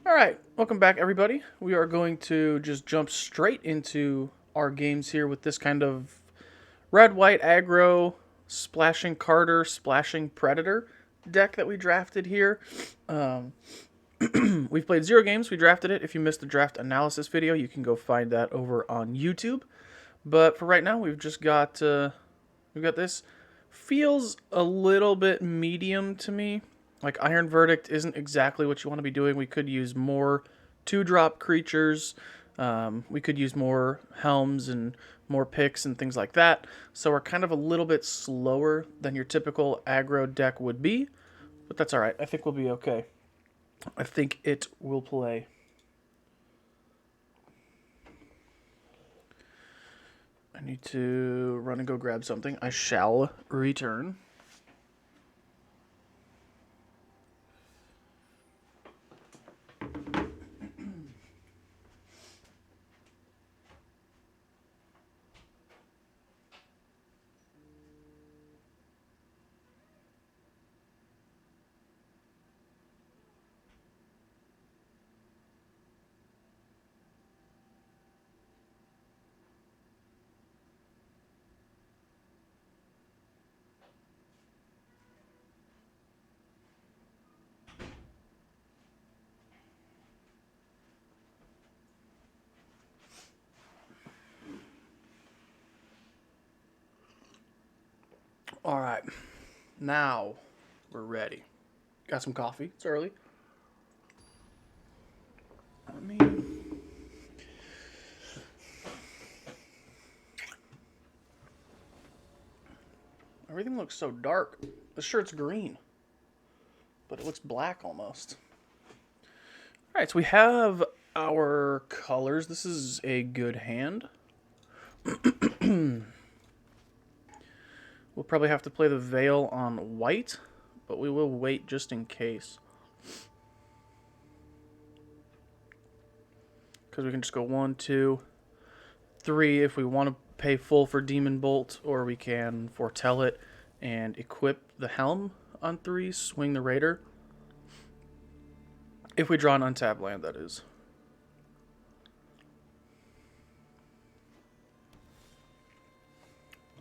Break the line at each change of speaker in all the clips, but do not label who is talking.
All right, welcome back, everybody. We are going to just jump straight into our games here with this kind of red, white, aggro, splashing Carter, splashing Predator deck that we drafted here. Um, we've played 0 games. We drafted it. If you missed the draft analysis video, you can go find that over on YouTube. But for right now, we've got this. Feels a little bit medium to me. Like Iron Verdict isn't exactly what you want to be doing. We could use more 2-drop creatures. We could use more helms and more picks and things like that. So we're kind of a little bit slower than your typical aggro deck would be. But that's alright. I think we'll be okay. I think it will play. I need to run and go grab something. I shall return. All right, now we're ready. Got some coffee. It's early. Let me. Everything looks so dark. The shirt's green, but it looks black almost. All right, so we have our colors. This is a good hand. We'll probably have to play the Veil on white, but we will wait just in case. Because we can just go 1, 2, 3 if we want to pay full for Demon Bolt, or we can foretell it and equip the Helm on 3, swing the Raider. If we draw an untapped land, that is.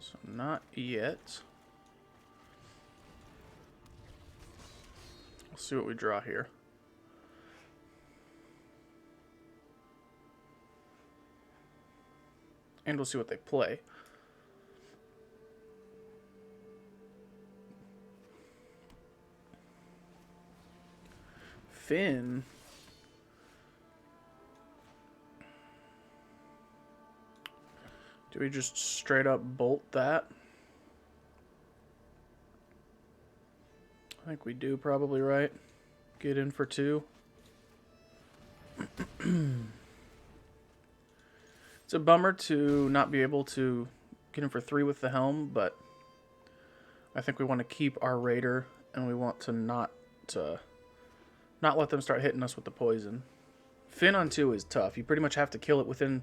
So not yet. Let's see what we draw here. And we'll see what they play. Finn. Do we just straight up bolt that? I think we do probably, right? Get in for 2. It's a bummer to not be able to get in for 3 with the helm, but I think we want to keep our Raider, and we want to not let them start hitting us with the poison. Finn on 2 is tough. You pretty much have to kill it within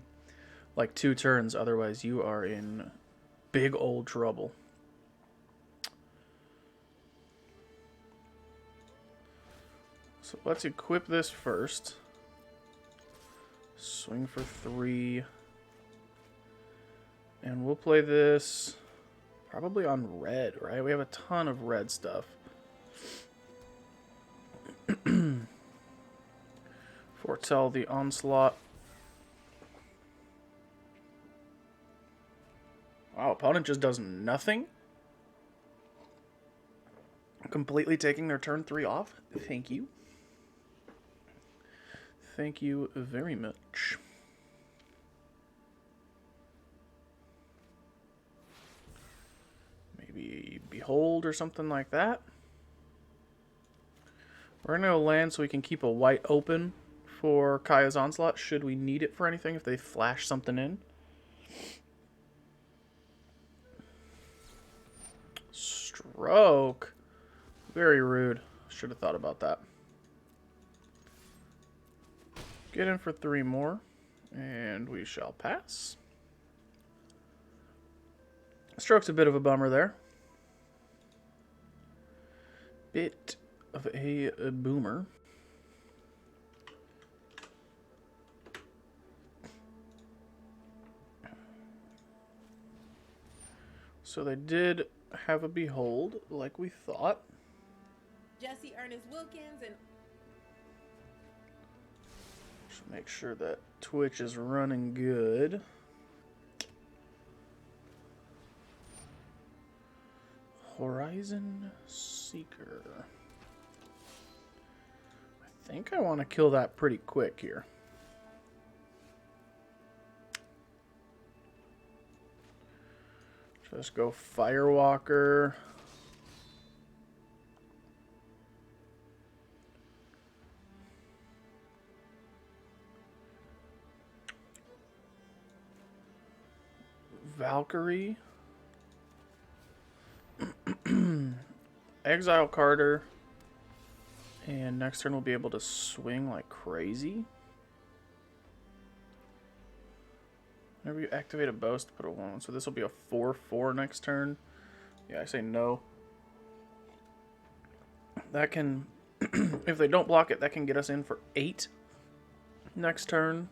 like 2 turns, otherwise you are in big old trouble. So let's equip this first. Swing for 3. And we'll play this probably on red, right? We have a ton of red stuff. Foretell the onslaught. Wow, opponent just does nothing. Completely taking their turn 3 off. Thank you. Thank you very much. Maybe Behold or something like that. We're going to go land so we can keep a white open for Kaya's Onslaught should we need it for anything if they flash something in. Stroke. Very rude. Should have thought about that. Get in for 3 more, and we shall pass. Stroke's a bit of a bummer there. Bit of a boomer. So they did have a behold, like we thought.
Jesse Ernest Wilkins and
Just make sure that Twitch is running good. Horizon Seeker. I think I want to kill that pretty quick here. Just go Firewalker. Valkyrie. Exile Carter. And next turn we'll be able to swing like crazy. Whenever you activate a boast, put a 1. So this will be a 4/4 next turn. Yeah, I say no. That can, if they don't block it, that can get us in for 8 next turn.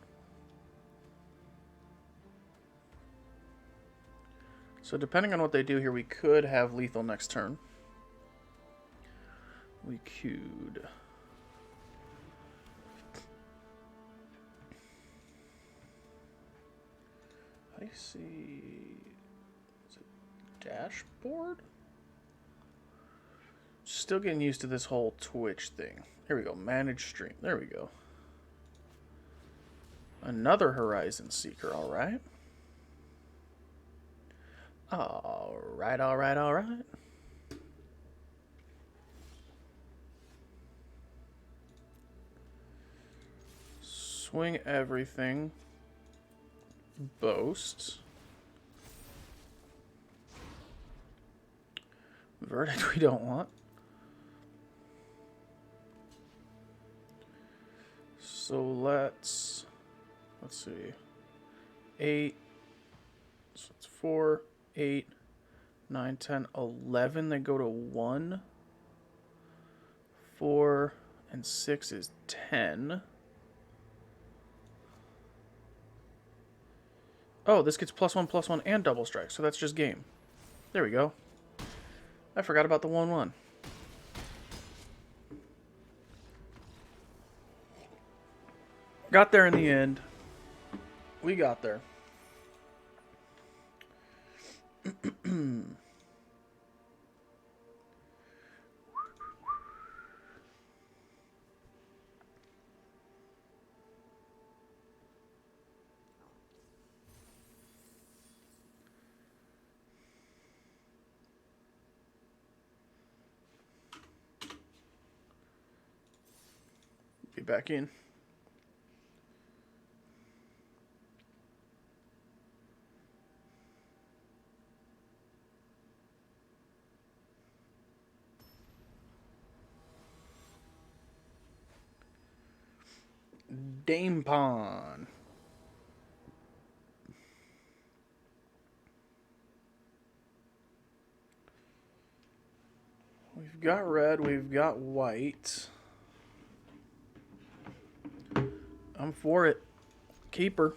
So depending on what they do here, we could have lethal next turn. We could. I see. Is it dashboard? Still getting used to this whole Twitch thing. Here we go. Manage stream. There we go. Another Horizon Seeker. All right. All right. All right. All right. Swing everything. Boast. Verdict we don't want. So let's see. 8. So it's 4, 8, 9, 10, 11. They go to 1. 4 and 6 is 10. Oh, this gets +1/+1 and double strike, so that's just game. There we go. I forgot about the 1/1. Got there in the end. We got there. Be back in. Dame Pawn. We've got red, we've got white. I'm for it. Keeper.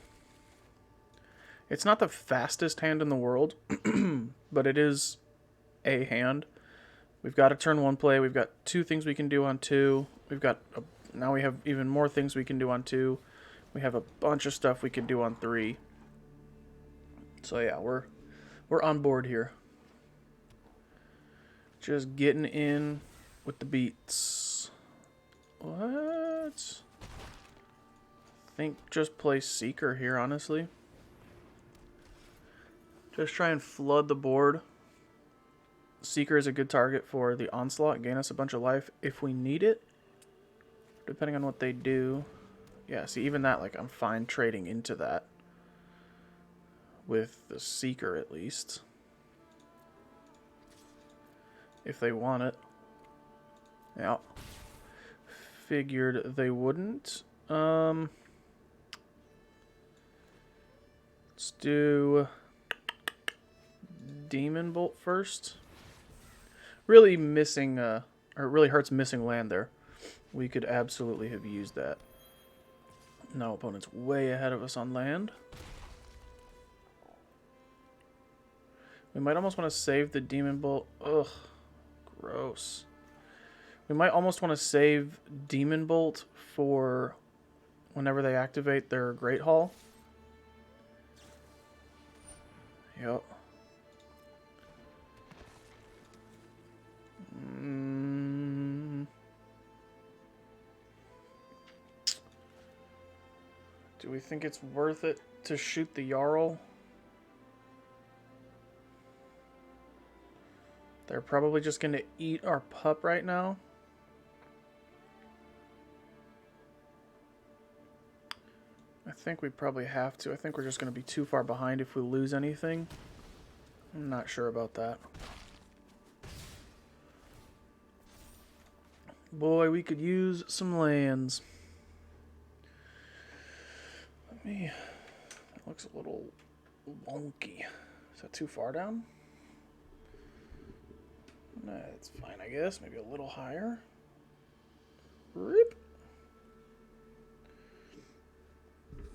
It's not the fastest hand in the world, but it is a hand. We've got a turn 1 play. We've got 2 things we can do on 2. Now we have even more things we can do on 2. We have a bunch of stuff we can do on 3. So yeah, we're on board here. Just getting in with the beats. What? I think just play Seeker here, honestly. Just try and flood the board. Seeker is a good target for the Onslaught. Gain us a bunch of life if we need it. Depending on what they do. Yeah, see, even that, like, I'm fine trading into that. With the Seeker, at least. If they want it. Yeah. Figured they wouldn't. Let's do Demon Bolt first. Really missing, or it really hurts missing land there. We could absolutely have used that. Now opponent's way ahead of us on land. We might almost want to save the Demon Bolt. Ugh, gross. We might almost want to save Demon Bolt for whenever they activate their Great Hall. Yep. Do we think it's worth it to shoot the Jarl? They're probably just going to eat our pup right now. I think we probably have to. I think we're just going to be too far behind if we lose anything. I'm not sure about that. Boy, we could use some lands. Let me... That looks a little wonky. Is that too far down? That's fine, I guess. Maybe a little higher. Rip.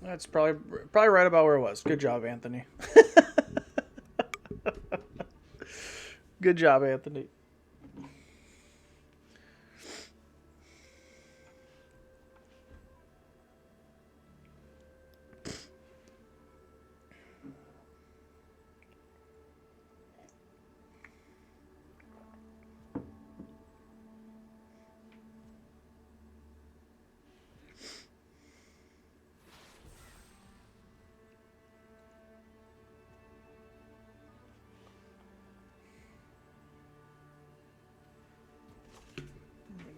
That's probably right about where it was. Good job, Anthony. Good job, Anthony.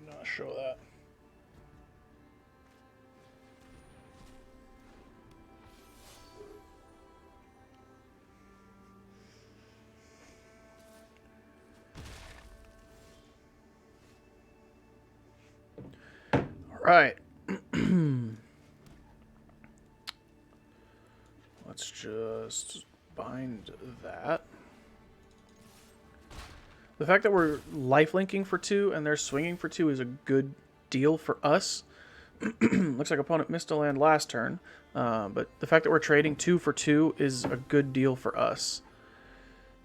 Not show that. All right. Let's just bind that. The fact that we're lifelinking for 2 and they're swinging for 2 is a good deal for us. Looks like opponent missed a land last turn, but the fact that we're trading 2 for 2 is a good deal for us.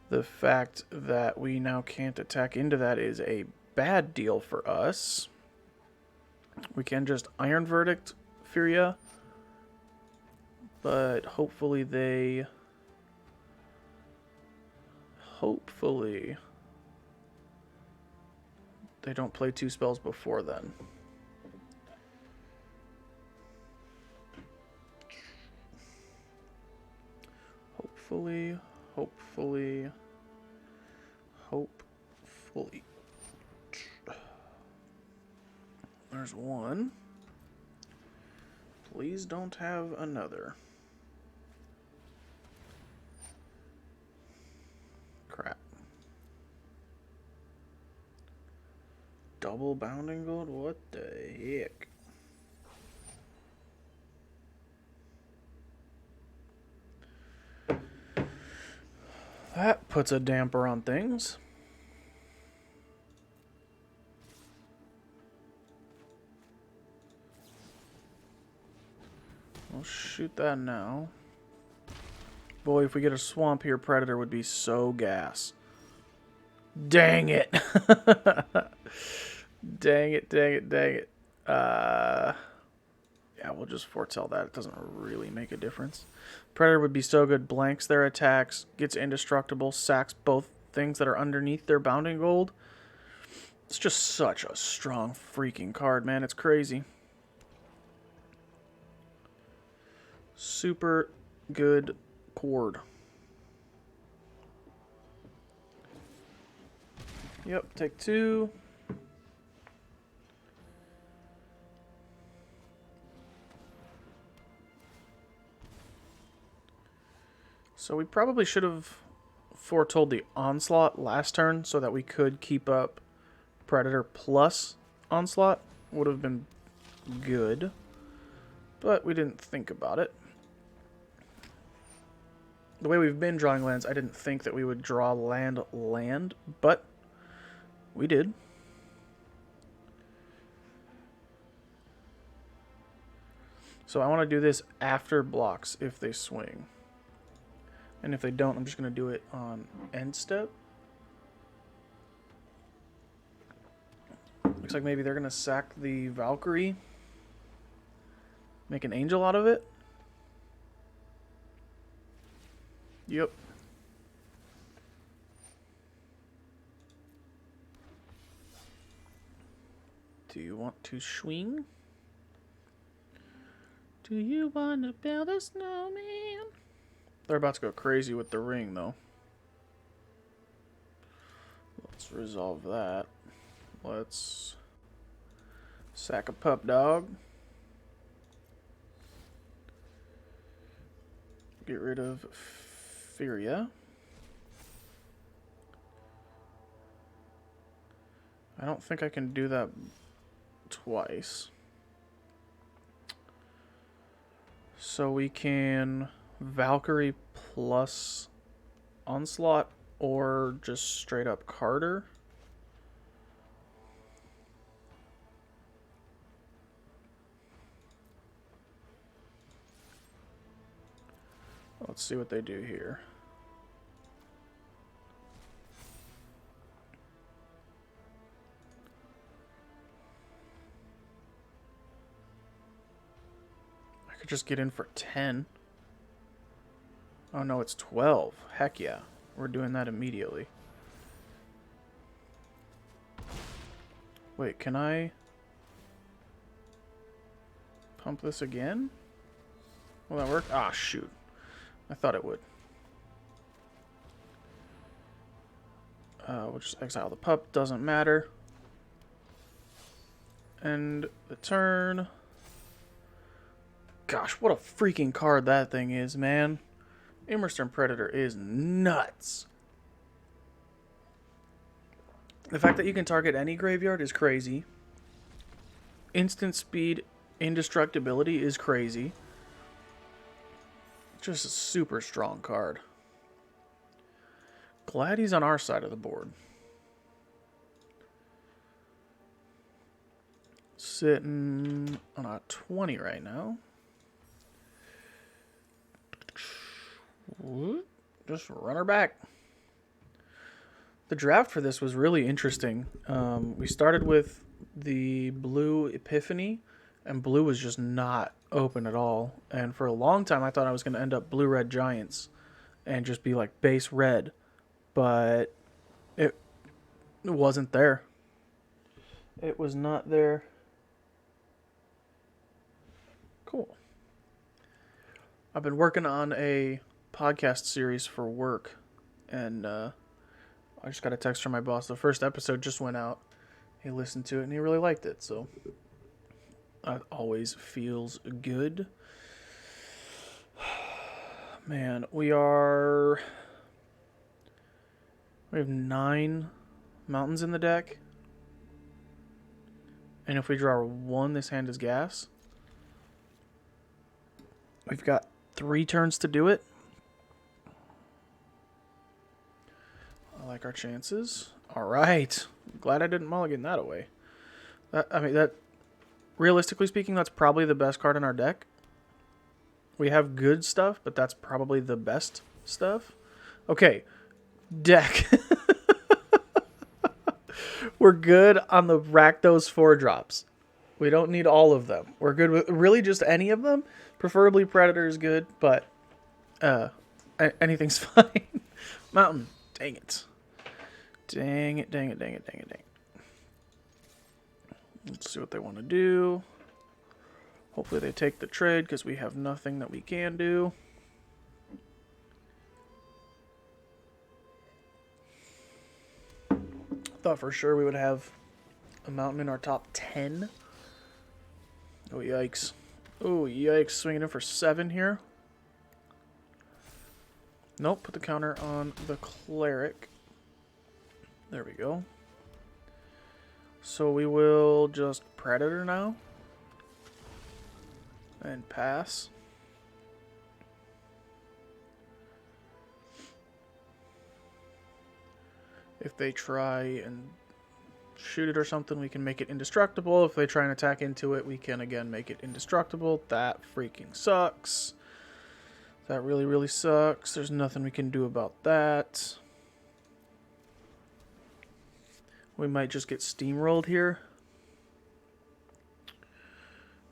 The fact that we now can't attack into that is a bad deal for us. We can just Iron Verdict Furia, but hopefully they... they don't play 2 spells before then. Hopefully. There's one. Please don't have another. Crap. Double bounding gold? What the heck? That puts a damper on things. We'll shoot that now. Boy, if we get a swamp here, Predator would be so gas. Dang it. Dang it. Yeah, we'll just foretell that. It doesn't really make a difference. Predator would be so good. Blanks their attacks, gets indestructible, sacks both things that are underneath their bounding gold. It's just such a strong freaking card, man. It's crazy. Super good chord. Yep, take 2. So we probably should have foretold the Onslaught last turn so that we could keep up Predator plus Onslaught. Would have been good. But we didn't think about it. The way we've been drawing lands, I didn't think that we would draw land, but we did. So I want to do this after blocks if they swing. And if they don't, I'm just going to do it on end step. Looks like maybe they're going to sack the Valkyrie. Make an angel out of it. Yep. Do you want to swing? Do you want to build a snowman? They're about to go crazy with the ring, though. Let's resolve that. Let's sack a pup dog. Get rid of Furia. I don't think I can do that twice. So we can Valkyrie plus Onslaught or just straight up Carter. Let's see what they do here. I could just get in for 10. Oh no, it's 12. Heck yeah. We're doing that immediately. Wait, can I pump this again? Will that work? Ah, shoot. I thought it would. We'll just exile the pup. Doesn't matter. End the turn. Gosh, what a freaking card that thing is, man. Immersturm Predator is nuts. The fact that you can target any graveyard is crazy. Instant speed, indestructibility is crazy. Just a super strong card. Glad he's on our side of the board. Sitting on a 20 right now. Just run her back. The draft for this was really interesting. We started with the blue Epiphany, and blue was just not open at all. And for a long time, I thought I was going to end up blue-red giants and just be like base red, but it wasn't there. It was not there. Cool. I've been working on a podcast series for work, and I just got a text from my boss. The first episode just went out. He listened to it and he really liked it, so that always feels good. Man, we have 9 mountains in the deck, and if we draw 1, this hand is gas. We've got 3 turns to do it. I like our chances. All right. Glad I didn't mulligan that away. That realistically speaking, that's probably the best card in our deck. We have good stuff, but that's probably the best stuff. Okay. Deck. We're good on the Rakdos 4-drops. We don't need all of them. We're good with really just any of them. Preferably Predator is good, but anything's fine. Mountain. Dang it. Dang it, dang it, dang it, dang it, dang it. Let's see what they want to do. Hopefully they take the trade because we have nothing that we can do. Thought for sure we would have a mountain in our top 10. Oh, yikes. Oh, yikes. Swinging in for 7 here. Nope, put the counter on the cleric. There we go. So we will just Predator now. And pass. If they try and shoot it or something, we can make it indestructible. If they try and attack into it, we can again make it indestructible. That freaking sucks. That really, really sucks. There's nothing we can do about that. We might just get steamrolled here.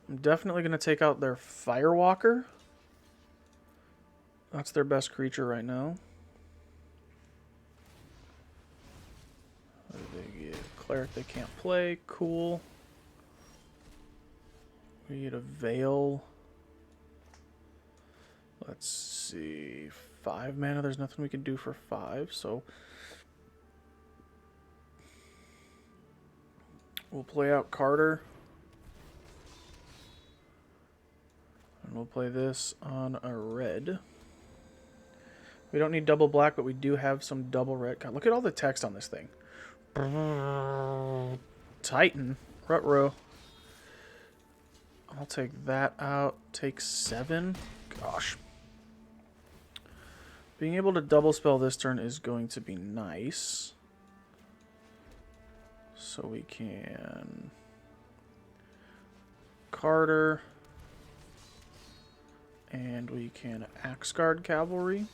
I'm definitely going to take out their Firewalker. That's their best creature right now. What do they get? Cleric they can't play. Cool. We get a Veil. Let's see. 5 mana. There's nothing we can do for 5, so we'll play out Carter. And we'll play this on a red. We don't need double black, but we do have some double red. God, look at all the text on this thing. Titan. Rutrow. I'll take that out. Take 7. Gosh. Being able to double spell this turn is going to be nice. So we can... Carter. And we can Axguard Cavalry.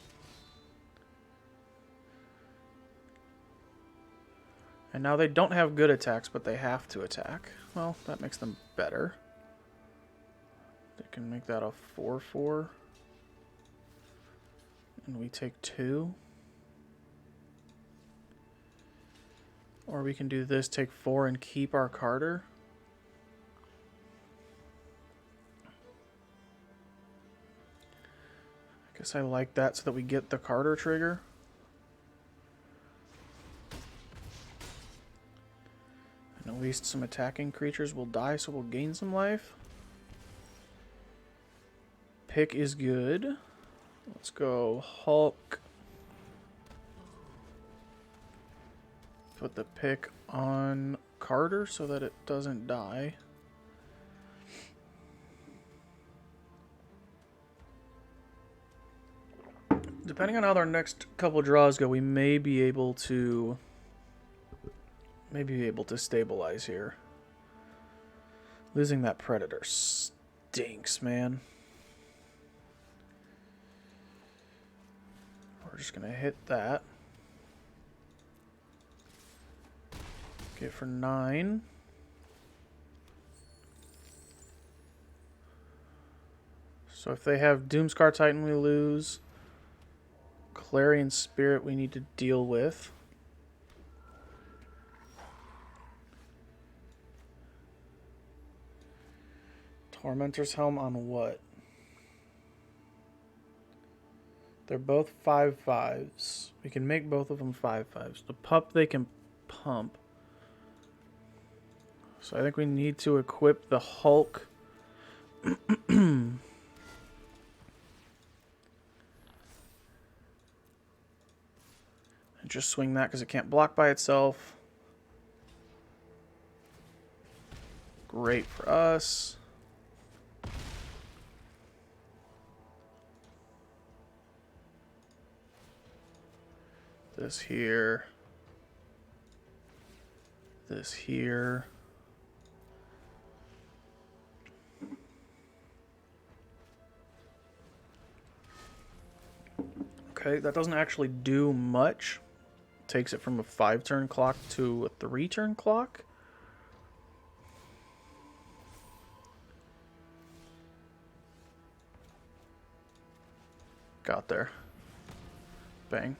And now they don't have good attacks, but they have to attack. Well, that makes them better. They can make that a 4/4. And we take 2. Or we can do this, take 4 and keep our Carter. I guess I like that so that we get the Carter trigger. And at least some attacking creatures will die, so we'll gain some life. Pick is good. Let's go Hulk. Put the pick on Carter so that it doesn't die. Depending on how our next couple draws go, we may be able to stabilize here. Losing that Predator stinks, man. We're just gonna hit that. Get for 9. So if they have Doomscar Titan, we lose. Clarion Spirit we need to deal with. Tormentor's Helm on what? They're both 5/5s. We can make both of them 5/5s. The pup they can pump. So I think we need to equip the Hulk. And just swing that because it can't block by itself. Great for us. This here. This here. Okay, that doesn't actually do much. Takes it from a 5-turn clock to a 3-turn clock. Got there. Bang.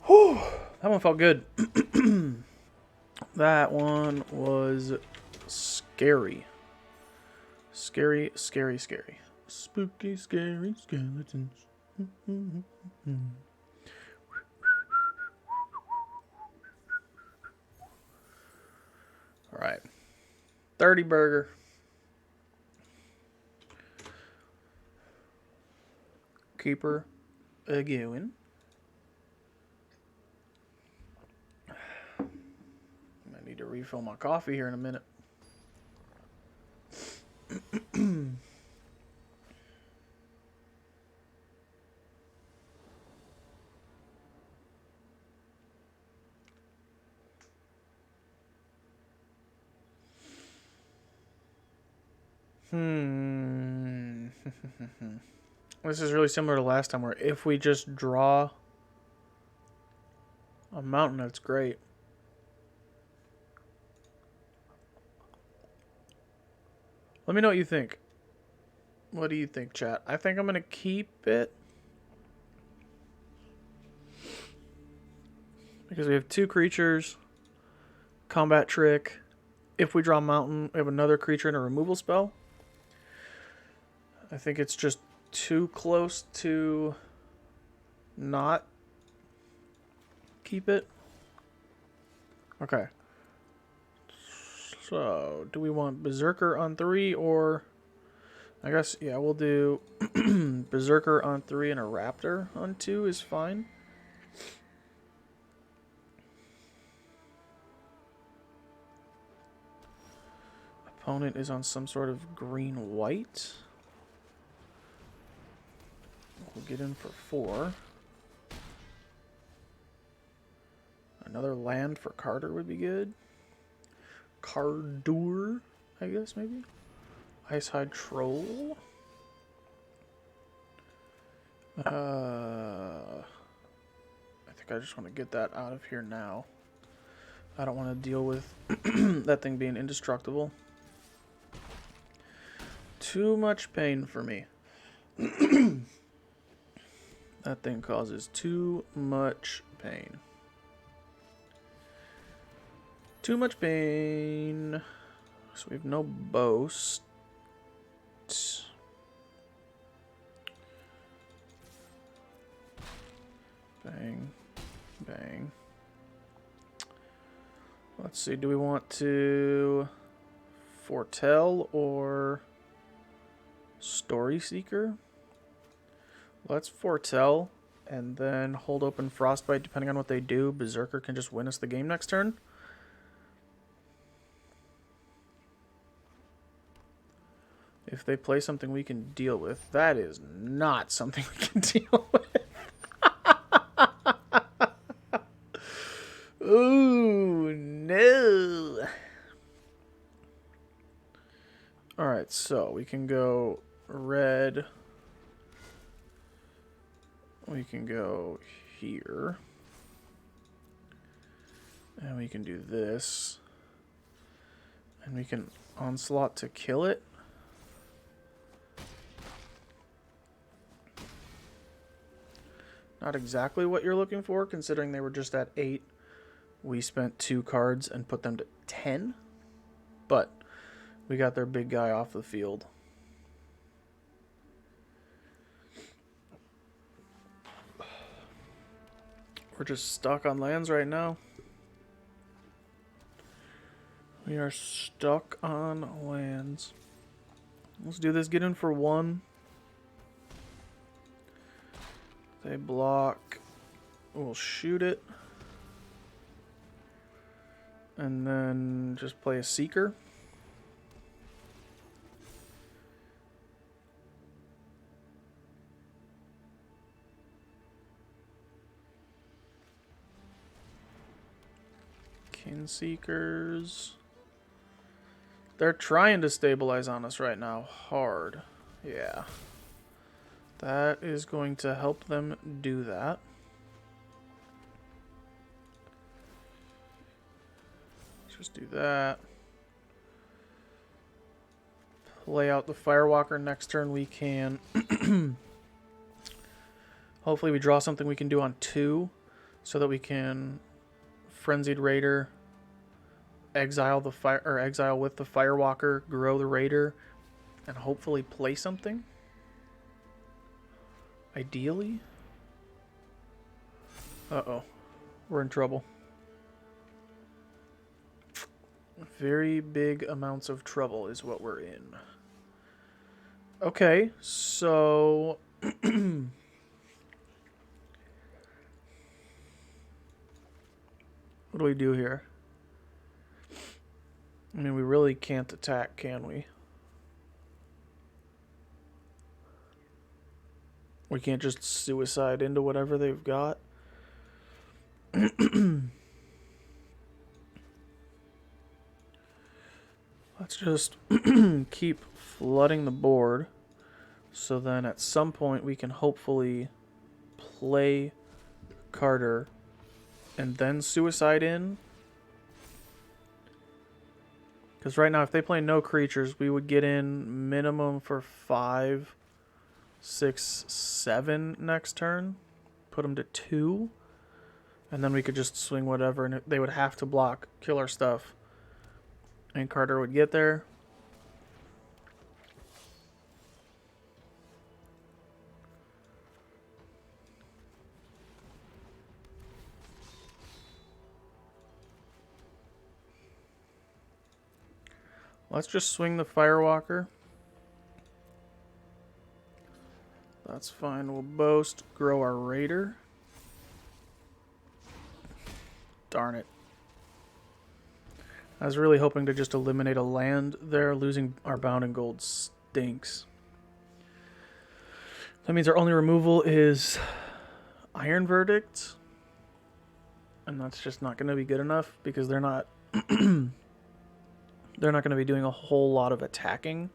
Whew, that one felt good. That one was scary. Scary, scary, scary. Spooky, scary skeletons. All right. 30 burger. Keeper going. I need to refill my coffee here in a minute. Hmm. This is really similar to last time, where if we just draw a mountain, that's great. Let me know what you think. What do you think, chat? I think I'm going to keep it. Because we have 2 creatures. Combat trick. If we draw a mountain, we have another creature and a removal spell. I think it's just too close to not keep it. Okay. So, do we want Berserker on 3 or... I guess, yeah, we'll do Berserker on 3 and a Raptor on 2 is fine. Opponent is on some sort of green-white. We'll get in for 4. Another land for Carter would be good. Cardur, I guess, maybe? Icehide Troll. I think I just want to get that out of here now. I don't want to deal with that thing being indestructible. Too much pain for me. That thing causes too much pain. Too much pain. So we have no boast. Bang. Bang. Let's see, do we want to foretell or story seeker? Let's foretell and then hold open frostbite depending on what they do. Berserker can just win us the game next turn. If they play something we can deal with, that is not something we can deal with. Ooh, no. Alright, so we can go red. We can go here. And we can do this. And we can onslaught to kill it. Not exactly what you're looking for, considering they were just at 8. We spent 2 cards and put them to 10. But we got their big guy off the field. We're just stuck on lands right now. We are stuck on lands. Let's do this. Get in for 1. They block. We'll shoot it. And then just play a Seeker. Kinseekers. They're trying to stabilize on us right now. Hard. Yeah. That is going to help them do that. Let's just do that. Play out the Firewalker. Next turn we can... Hopefully we draw something we can do on 2 so that we can Frenzied Raider, exile the exile with the Firewalker, grow the Raider, and hopefully play something. Ideally. Uh-oh. We're in trouble. Very big amounts of trouble is what we're in. Okay, so... What do we do here? I mean, we really can't attack, can we? We can't just suicide into whatever they've got. Let's just keep flooding the board. So then at some point we can hopefully play Carter and then suicide in. Because right now if they play no creatures, we would get in minimum for 5, 6, 7 next turn. Put them to 2. And then we could just swing whatever and they would have to block, kill our stuff. And Carter would get there. Let's just swing the Firewalker. That's fine. We'll boast, grow our Raider. Darn it. I was really hoping to just eliminate a land there. Losing our Bound in Gold stinks. That means our only removal is Iron Verdict. And that's just not going to be good enough because they're not they're not going to be doing a whole lot of attacking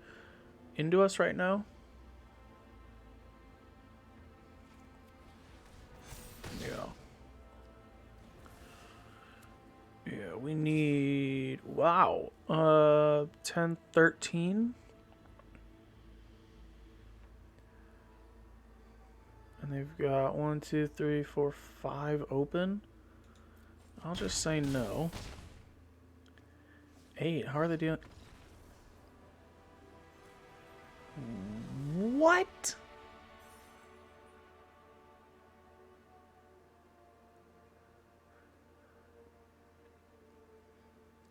into us right now. Yeah, we need, wow, 10, 13. And they've got 1, 2, 3, 4, 5 open. I'll just say no. 8, how are they doing? What?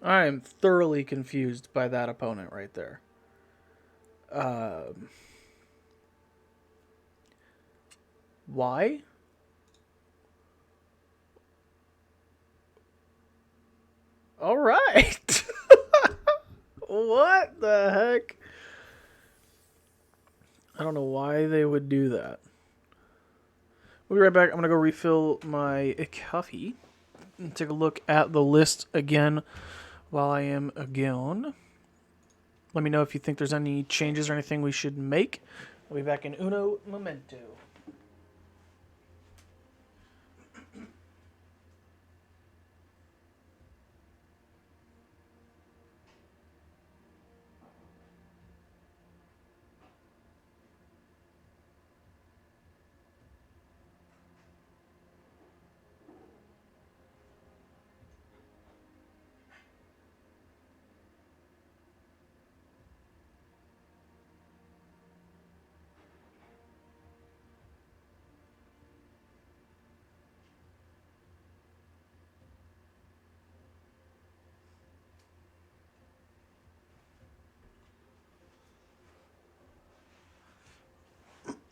I am thoroughly confused by that opponent right there. Why? All right. What the heck? I don't know why they would do that. We'll be right back. I'm going to go refill my coffee and take a look at the list again while I am gone. Let me know if you think there's any changes or anything we should make. I'll be back in uno momento.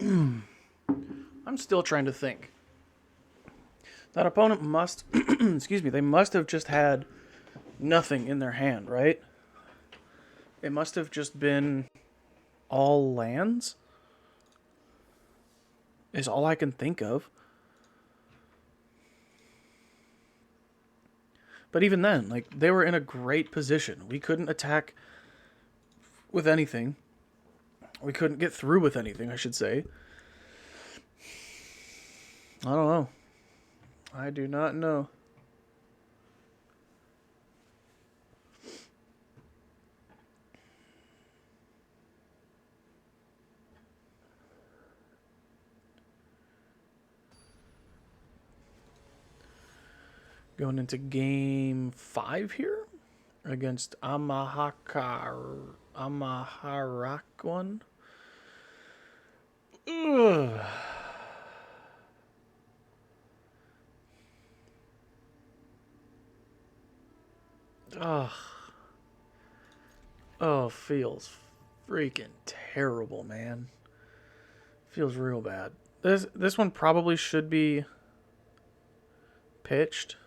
I'm still trying to think. That opponent must, excuse me, they must have just had nothing in their hand, right? It must have just been all lands, is all I can think of. But even then, like, they were in a great position. We couldn't attack with anything. We couldn't get through with anything, I should say. I don't know. I do not know. Going into game 5 here against Amaharakwan. Ugh. Ugh. Oh, feels freaking terrible, man. Feels real bad. This one probably should be pitched.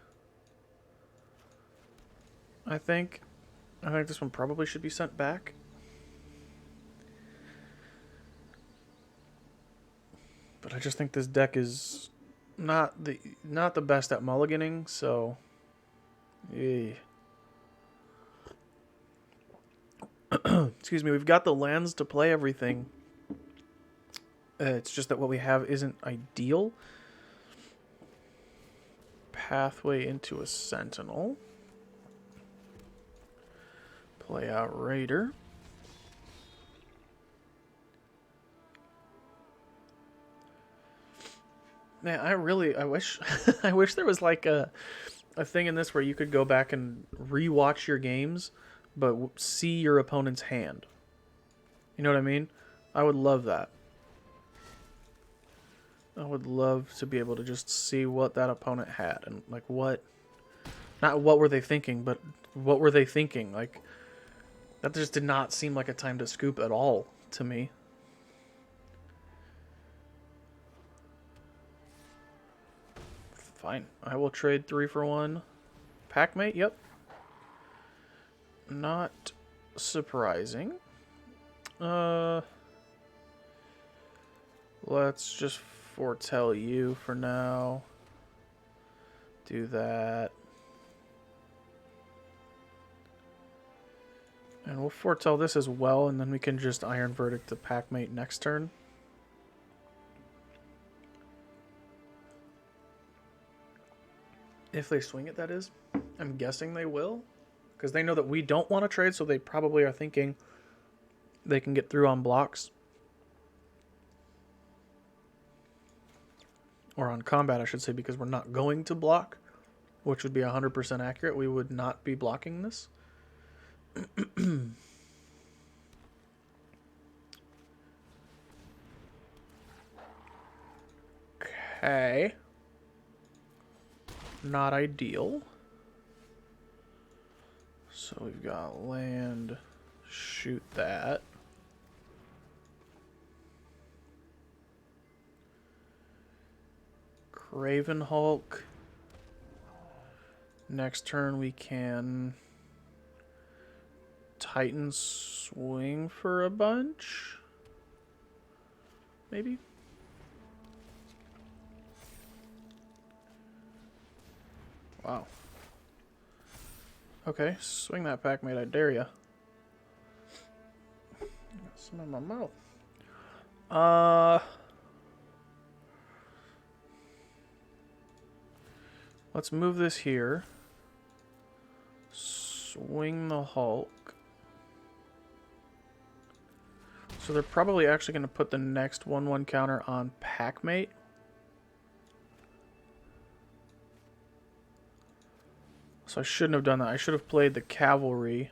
I think this one probably should be sent back. But I just think this deck is not the best at mulliganing, so yeah. Excuse me, we've got the lands to play everything. It's just that what we have isn't ideal. Pathway into a Sentinel. Play out Raider. Man, I wish I wish there was like a thing in this where you could go back and rewatch your games, but see your opponent's hand. You know what I mean? I would love that. I would love to be able to just see what that opponent had and like what, not what were they thinking, but what were they thinking? Like that just did not seem like a time to scoop at all to me. Fine. I will trade 3 for 1. Packmate, yep. Not surprising. Let's just foretell you for now. Do that. And we'll foretell this as well, and then we can just Iron Verdict the Packmate next turn. If they swing it, that is. I'm guessing they will. Because they know that we don't want to trade, so they probably are thinking they can get through on blocks. Or on combat, I should say, because we're not going to block. Which would be 100% accurate. We would not be blocking this. Okay. Not ideal. So we've got land. Shoot that. Craven Hulk. Next turn we can Titan swing for a bunch. Maybe. Wow. Okay, swing that Packmate, I dare ya. Some in my mouth. Let's move this here. Swing the Hulk. So they're probably actually going to put the next 1/1 counter on Packmate. So I shouldn't have done that. I should have played the Cavalry.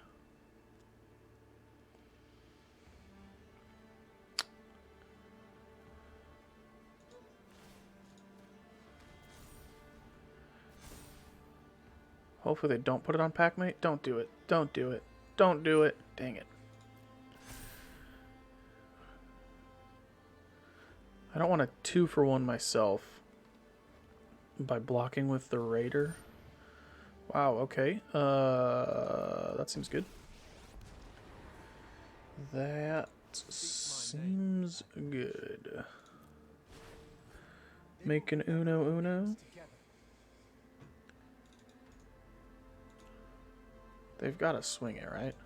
Hopefully they don't put it on Packmate. Don't do it. Don't do it. Don't do it. Dang it. I don't want a 2 for 1 myself by blocking with the Raider. Wow, okay. That seems good. That seems good. Make an uno. They've got to swing it, right?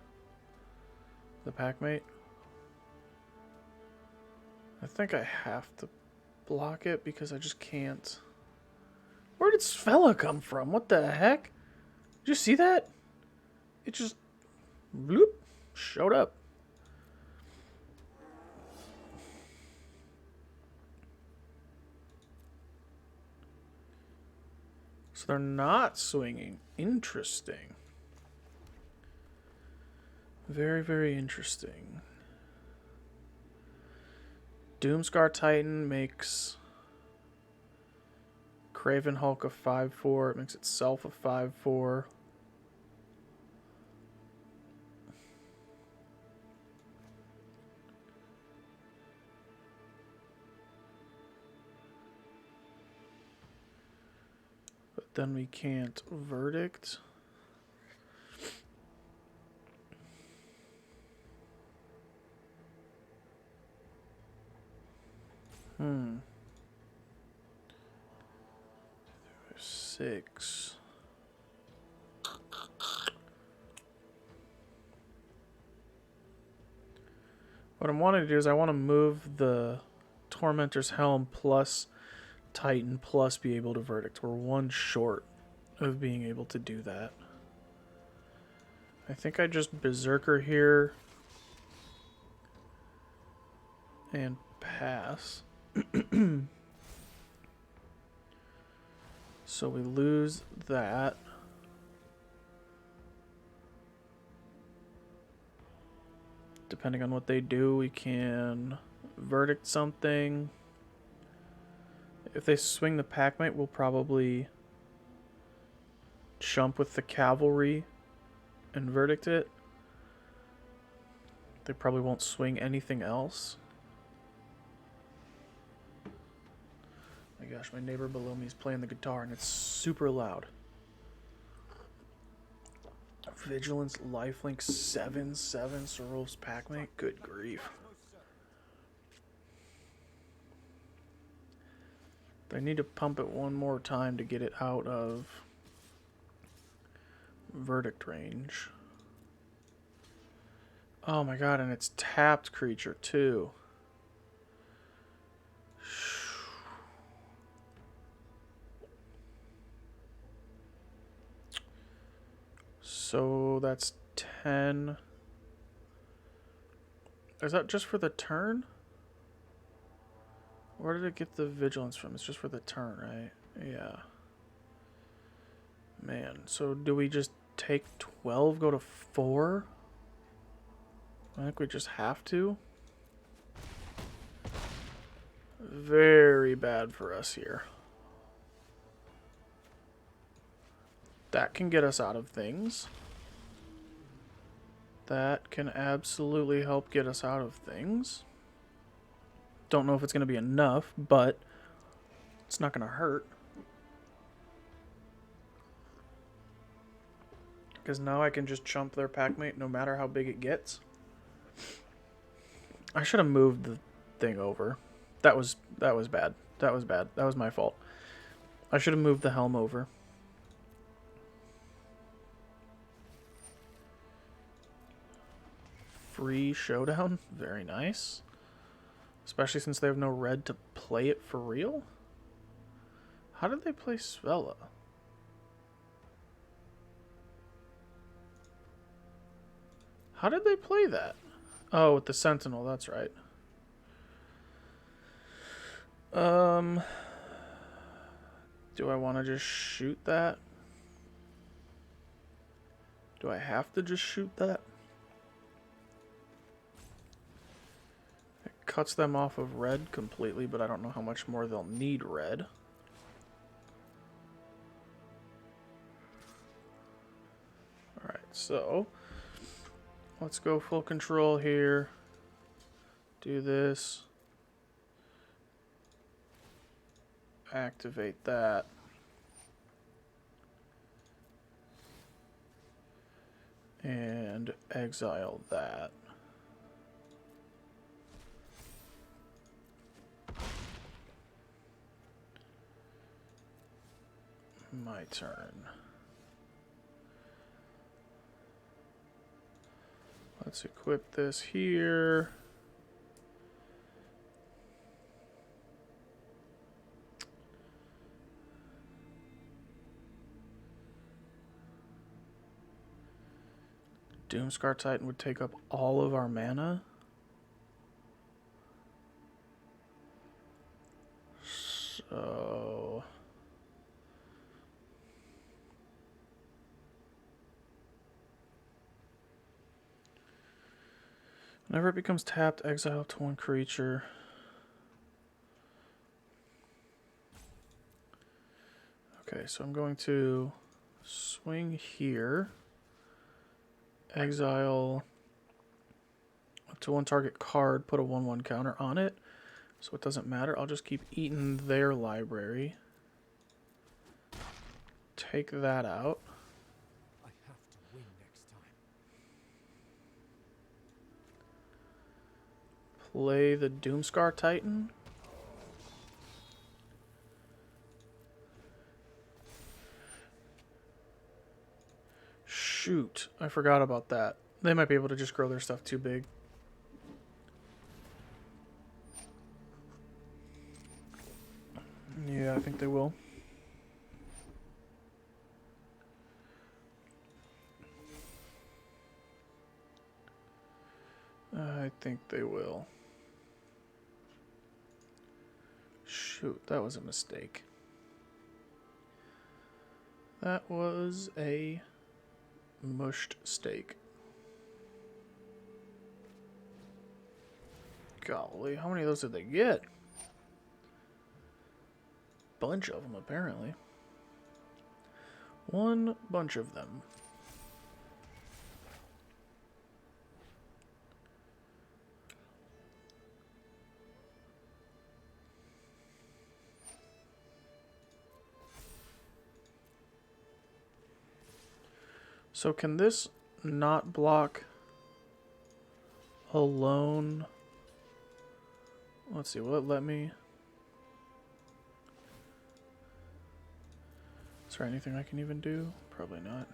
The Packmate. I think I have to block it because I just can't. Where did Svella come from? What the heck? Did you see that? It just bloop showed up. So they're not swinging. Interesting. Very, very interesting. Doomscar Titan makes Craven Hulk a 5/4. It makes itself a 5/4. But then we can't verdict. There's 6. What I'm wanting to do is I want to move the Tormentor's Helm plus Titan plus be able to verdict. We're one short of being able to do that. I think I just Berserker here and pass. So we lose that. Depending on what they do, we can verdict something. If they swing the Packmate, we'll probably jump with the cavalry and verdict it. They probably won't swing anything else. My gosh, my neighbor below me is playing the guitar and it's super loud. Vigilance, lifelink, 7/7, Sorrel's Packmate. Good grief. I need to pump it one more time to get it out of verdict range. Oh my god, and it's tapped creature too. So that's 10. Is that just for the turn? Where did it get the vigilance from? It's just for the turn, right? Yeah. Man, so do we just take 12, go to 4? I think we just have to. Very bad for us here. That can get us out of things. That can absolutely help get us out of things. Don't know if it's going to be enough, but it's not going to hurt. Because now I can just chump their Packmate no matter how big it gets. I should have moved the thing over. That was bad. That was bad. That was my fault. I should have moved the helm over. Free showdown. Very nice. Especially since they have no red to play it for real. How did they play Svella? How did they play that? Oh, with the Sentinel, that's right. Do I want to just shoot that? Do I have to just shoot that? It cuts them off of red completely, but I don't know how much more they'll need red. Alright, so let's go full control here. Do this. Activate that. And exile that. My turn. Let's equip this here. Doomscar Titan would take up all of our mana. So whenever it becomes tapped, exile up to one creature. Okay, so I'm going to swing here. Exile up to one target card, put a 1/1 counter on it. So it doesn't matter. I'll just keep eating their library. Take that out.
I have to win next time.
Play the Doomscar Titan. Shoot, I forgot about that. They might be able to just grow their stuff too big. Yeah, I think they will. I think they will. Shoot, that was a mistake. That was a mushed steak. Golly, how many of those did they get? Bunch of them, apparently. One bunch of them. So can this not block alone? Let's see, will it let me? Is there anything I can even do? Probably not.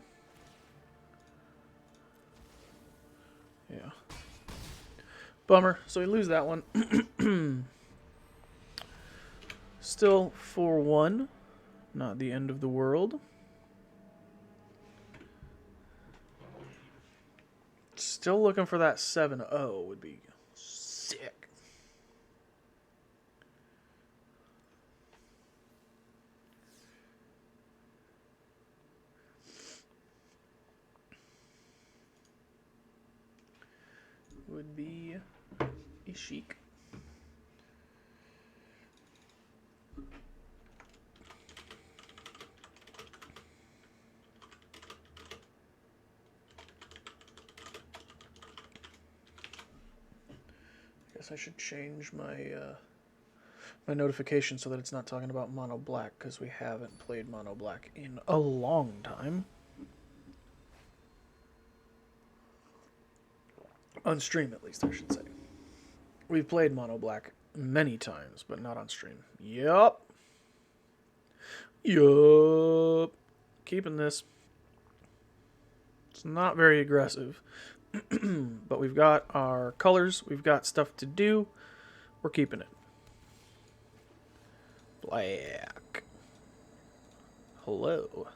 Yeah. Bummer. So we lose that one. Still 4-1. Not the end of the world. Still looking for that 7-0 would be sick. Would be a chic. I should change my my notification so that it's not talking about mono black, because we haven't played mono black in a long time. On stream, at least, I should say. We've played mono black many times, but not on stream. Yup. Yup. Keeping this. It's not very aggressive. But we've got our colors. We've got stuff to do. We're keeping it. Black. Hello.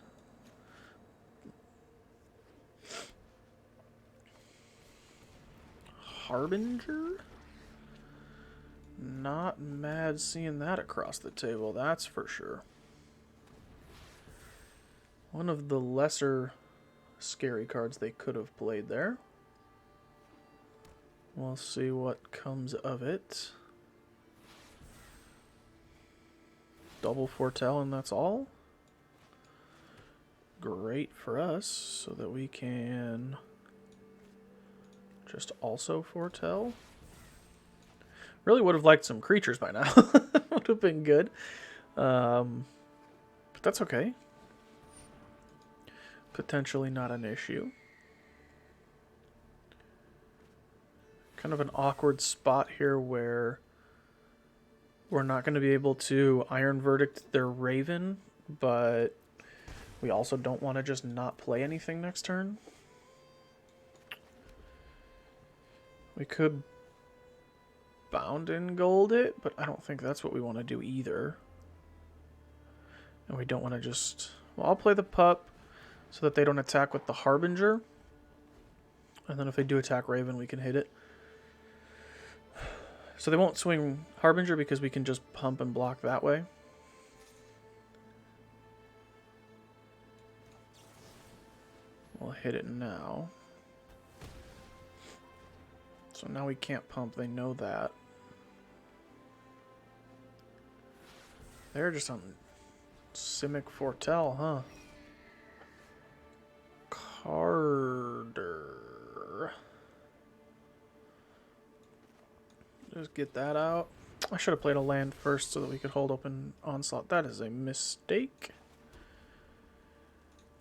Harbinger? Not mad seeing that across the table, that's for sure. One of the lesser scary cards they could have played there. We'll see what comes of it. Double foretell, and that's all. Great for us, so that we can just also foretell. Really would have liked some creatures by now. Would have been good. But that's okay. Potentially not an issue. Kind of an awkward spot here where we're not going to be able to Iron Verdict their Raven, but we also don't want to just not play anything next turn. We could Bound and Gold it, but I don't think that's what we want to do either. And we don't want to just... Well, I'll play the pup so that they don't attack with the Harbinger. And then if they do attack Raven, we can hit it. So they won't swing Harbinger because we can just pump and block that way. We'll hit it now. So now we can't pump, they know that. They're just on Simic Foretell, huh? Carter. Just get that out. I should have played a land first so that we could hold open Onslaught. That is a mistake.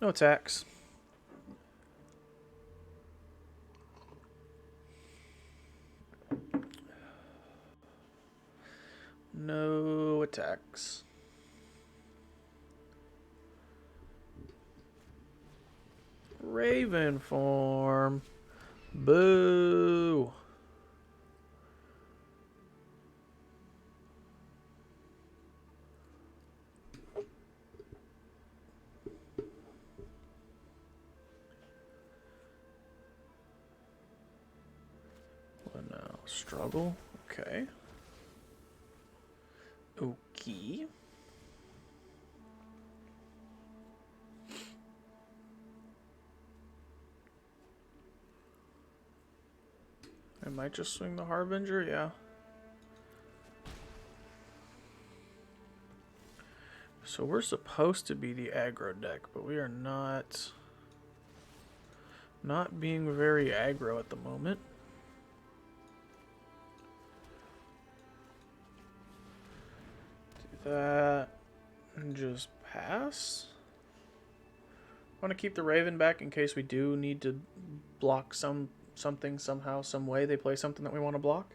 No attacks. No attacks. Raven form. Boo. Struggle. Okay. Okay. I might just swing the Harbinger, yeah. So we're supposed to be the aggro deck, but we are not being very aggro at the moment. Do that and just pass. I want to keep the Raven back in case we do need to block something somehow, some way. They play something that we want to block.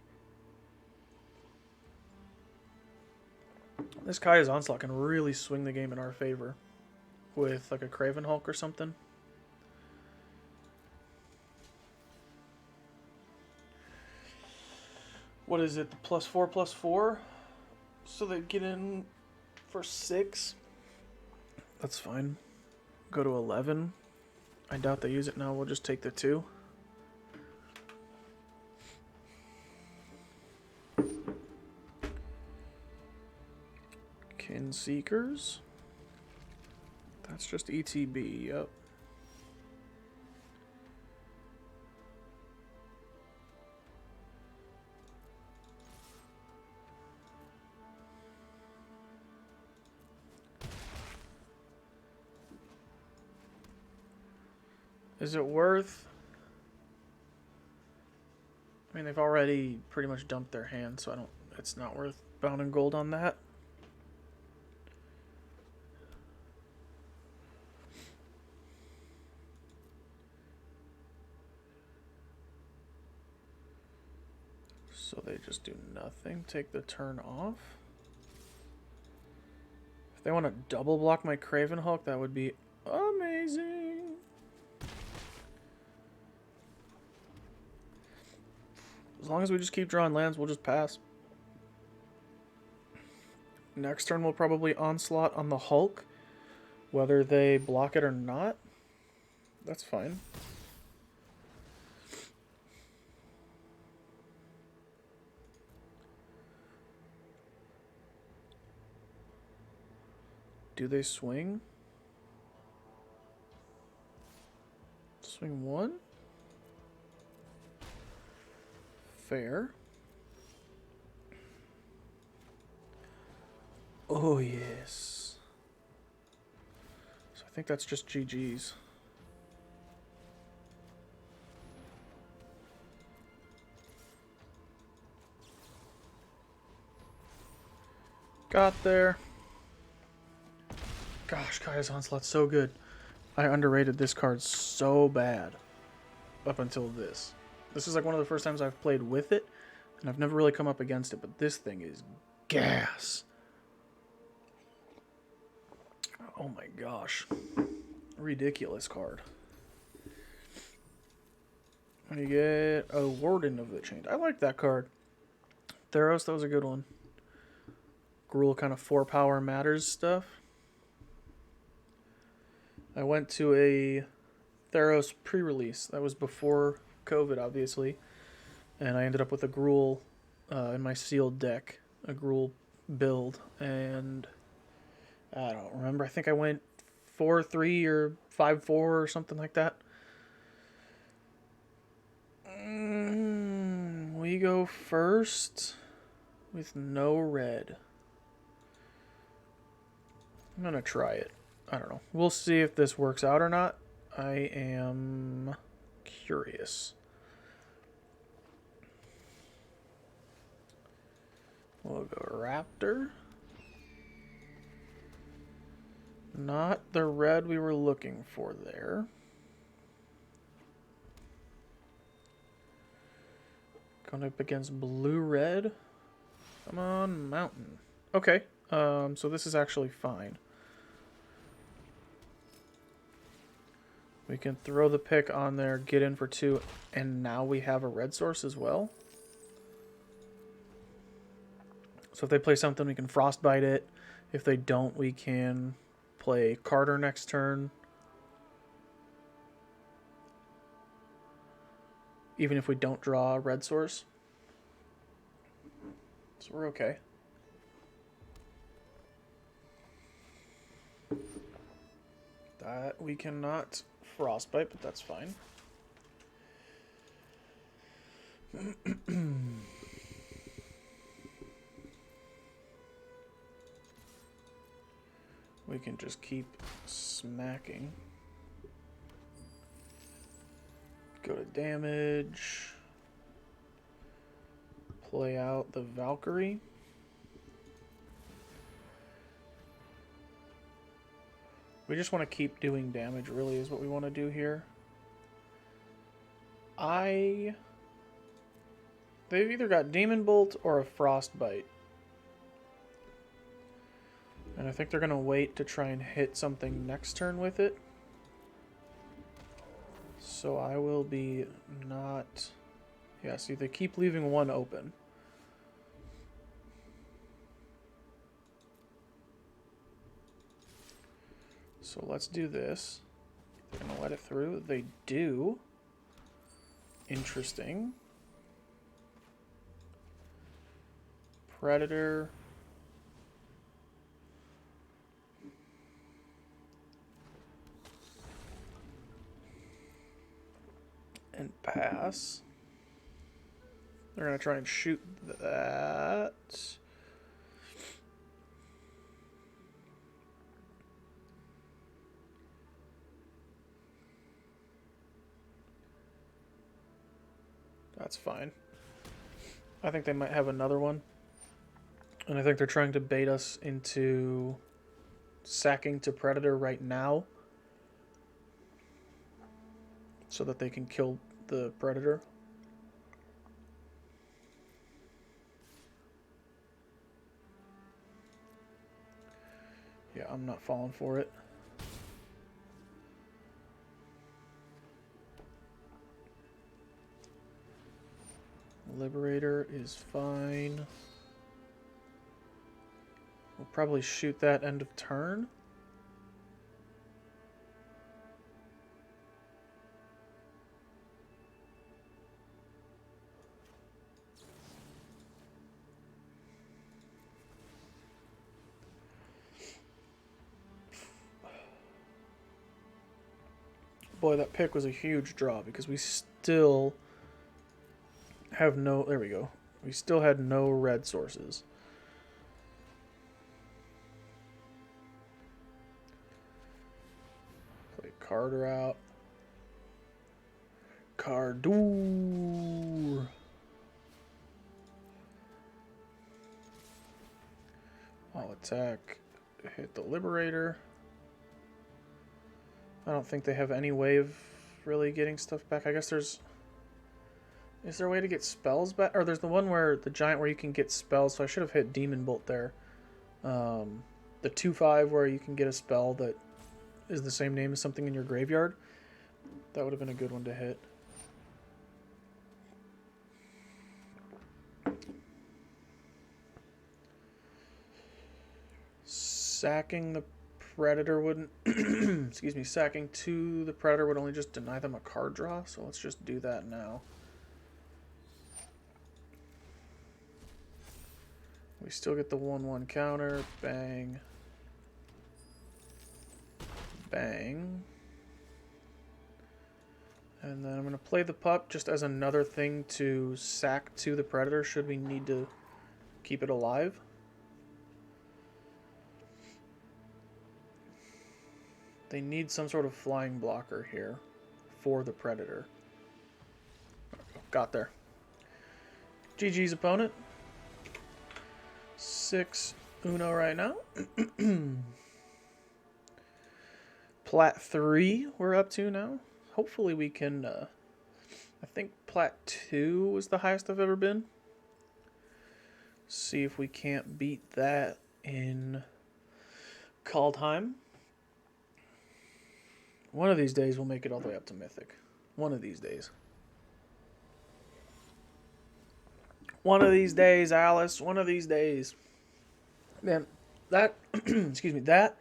This Kaya's Onslaught can really swing the game in our favor with like a Craven Hulk or something. What is it? The +4/+4? So they get in for 6. That's fine. Go to 11. I doubt they use it now. We'll just take the 2. Kin Seekers. That's just ETB, yep. Is it worth? I mean, they've already pretty much dumped their hand, so it's not worth bound and gold on that. So they just do nothing, take the turn off. If they want to double block my Craven Hulk, that would be amazing. As long as we just keep drawing lands, we'll just pass. Next turn we'll probably Onslaught on the Hulk, whether they block it or not. That's fine. Do they swing? Swing 1? Fair. Oh, yes. So I think that's just GG's. Got there. Gosh, Kaya's Onslaught's so good. I underrated this card so bad up until this. This is like one of the first times I've played with it, and I've never really come up against it, but this thing is gas. Oh my gosh. Ridiculous card. You get a Warden of the Chained. I like that card. Theros, that was a good one. Gruul kind of 4 power matters stuff. I went to a Theros pre-release. That was before COVID, obviously. And I ended up with a Gruul in my sealed deck. A Gruul build. And I don't remember. I think I went 4-3 or 5-4 or something like that. We go first with no red. I'm going to try it. I don't know. We'll see if this works out or not. I am curious. We'll go Raptor. Not the red we were looking for there. Going up against blue-red. Come on, Mountain. Okay, so this is actually fine. We can throw the pick on there, get in for 2, and now we have a red source as well. So if they play something, we can Frostbite it. If they don't, we can play Carter next turn. Even if we don't draw a red source. So we're okay. That we cannot frostbite, but that's fine. We can just keep smacking. Go to damage. Play out the Valkyrie. We just want to keep doing damage, really, is what we want to do here. They've either got Demon Bolt or a Frostbite. And I think they're going to wait to try and hit something next turn with it. So I will be not... Yeah, see, they keep leaving one open. So let's do this. They're going to let it through. They do. Interesting. Predator. And pass. They're going to try and shoot that. That's fine. I think they might have another one. And I think they're trying to bait us into sacking to Predator right now, so that they can kill the Predator. Yeah, I'm not falling for it. Liberator is fine. We'll probably shoot that end of turn. Boy, that pick was a huge draw because we still have no... There we go. We still had no red sources. Play Carter out. Cardur. I'll attack. Hit the Liberator. I don't think they have any way of really getting stuff back. I guess there's... Is there a way to get spells back? Or there's the one where the giant where you can get spells, so I should have hit Demon Bolt there. The 2/5 where you can get a spell that is the same name as something in your graveyard. That would have been a good one to hit. Sacking the Predator wouldn't... excuse me, sacking to the Predator would only just deny them a card draw, so let's just do that now. We still get the 1/1 counter. Bang. Bang. And then I'm going to play the pup just as another thing to sack to the Predator should we need to keep it alive. They need some sort of flying blocker here for the Predator. Got there. GG's opponent. 6-1 right now. Plat 3 we're up to now. Hopefully we can... I think Plat 2 was the highest I've ever been. See if we can't beat that in Kaldheim. One of these days we'll make it all the way up to Mythic. One of these days. One of these days, Alice. One of these days. Man, that... excuse me. That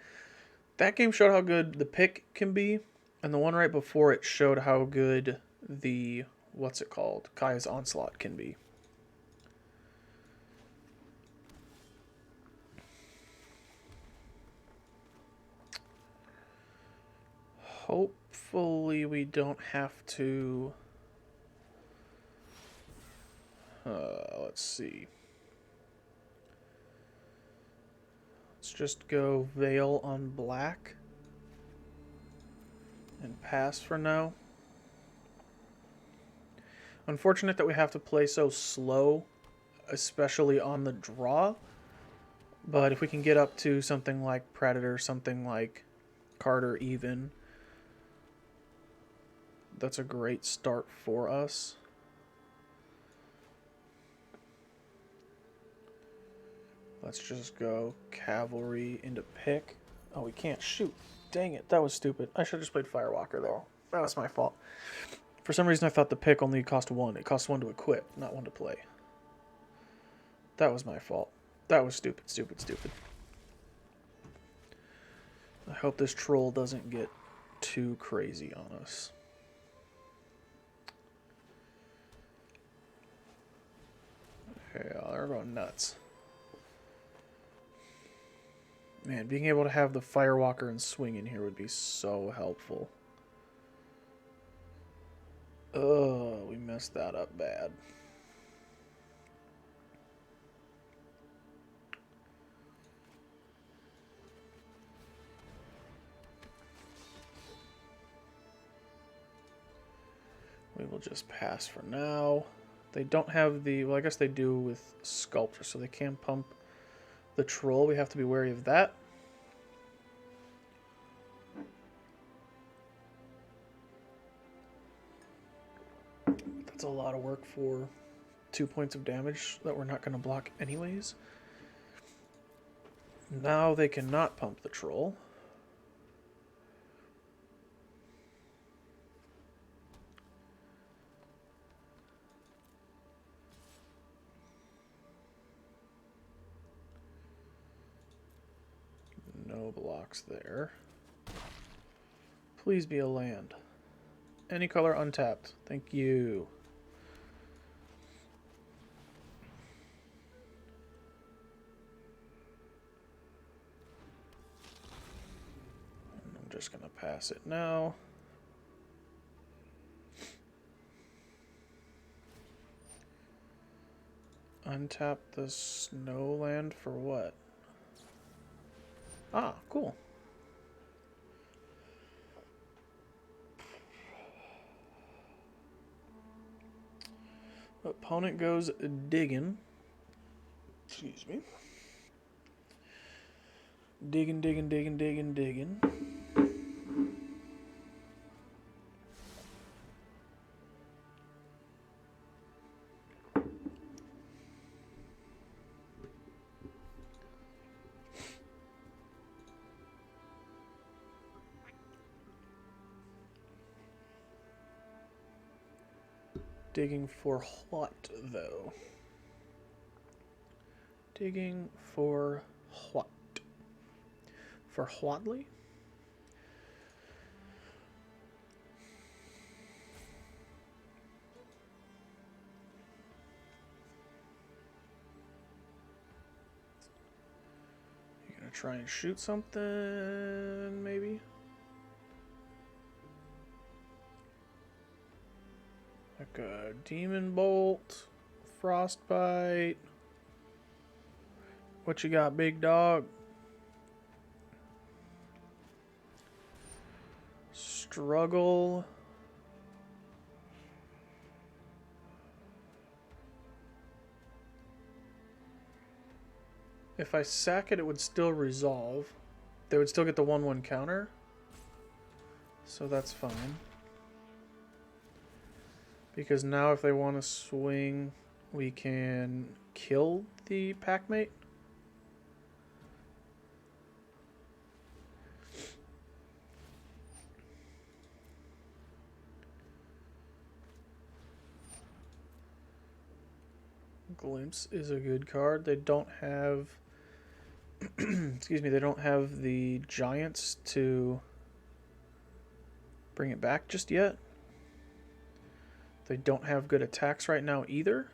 game showed how good the pick can be. And the one right before it showed how good the... What's it called? Kaya's Onslaught can be. Hopefully we don't have to... let's see. Let's just go Veil on black. And pass for now. Unfortunate that we have to play so slow, especially on the draw. But if we can get up to something like Predator, something like Carter even, that's a great start for us. Let's just go Cavalry into pick. Oh, we can't shoot. Dang it, that was stupid. I should have just played Firewalker though. That was my fault. For some reason I thought the pick only cost 1. It costs 1 to equip, not 1 to play. That was my fault. That was stupid, stupid, stupid. I hope this troll doesn't get too crazy on us. Okay, they're going nuts. Man, being able to have the Firewalker and swing in here would be so helpful. Oh, we messed that up bad. We will just pass for now. They don't have the... Well, I guess they do with Sculptor, so they can pump the Troll. We have to be wary of that. That's a lot of work for 2 points of damage that we're not going to block anyways. Now they cannot pump the Troll. No blocks there. Please be a land. Any color untapped. Thank you. And I'm just going to pass it now. Untap the snow land for what? Ah, cool. Opponent goes digging. Excuse me. Digging, digging, digging, digging, digging. Digging for what, though? Digging for what? For Whatley? You gonna try and shoot something, maybe? Like a Demon Bolt, Frostbite. What you got, big dog? Struggle. If I sack it, it would still resolve. They would still get the 1/1 counter. So that's fine. Because now if they want to swing, we can kill the packmate. Glimpse is a good card. They don't have... excuse me, they don't have the Giants to bring it back just yet. They don't have good attacks right now either.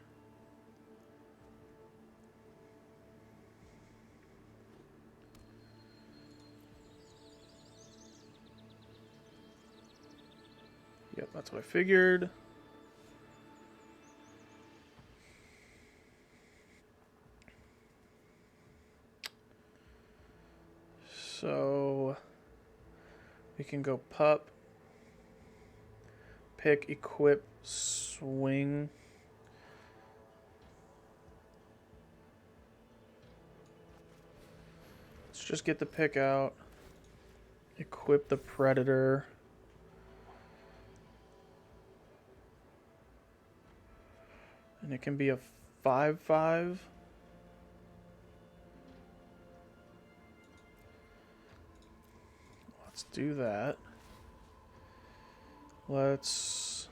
Yep, that's what I figured. So we can go pup, pick, equip, swing. Let's just get the pick out. Equip the Predator. And it can be a 5/5. Let's do that. Let's